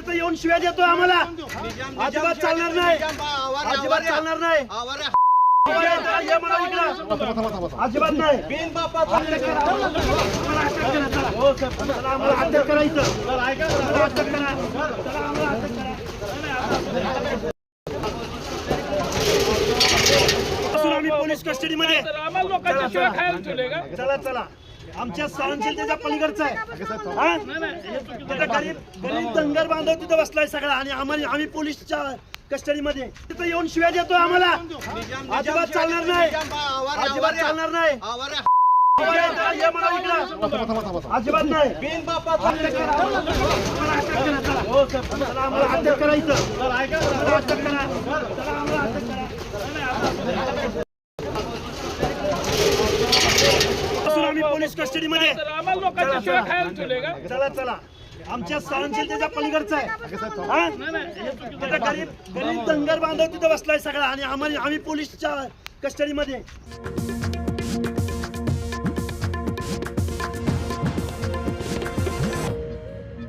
तिथं येऊन शिव्या देतोय आम्हाला. अजिबात चालणार नाही, अजिबात चालणार नाही. अजिबात नाही. अटक करायचं. आम्ही पोलीस कस्टडीमध्ये. चला चला, आमच्या सहनशीलतेच्या पलीकडचं आहे. गरीब दंगर बांधव तिथं बसलाय सगळा आणि आम्ही पोलीसच्या कस्टडीमध्ये. तिथं येऊन शिव्या देतोय आम्हाला. अजिबात चालणार नाही, अजिबात चालणार नाही. अजिबात नाही. अटक करायचं. आम्ही पोलीस कस्टडीमध्ये. चला चला, आमच्या सहनशीलतेच्या पलीकडचं आहे. गरीब दंगर बांधव तिथं बसलाय सगळा आणि आम्ही पोलीसच्या कस्टडीमध्ये.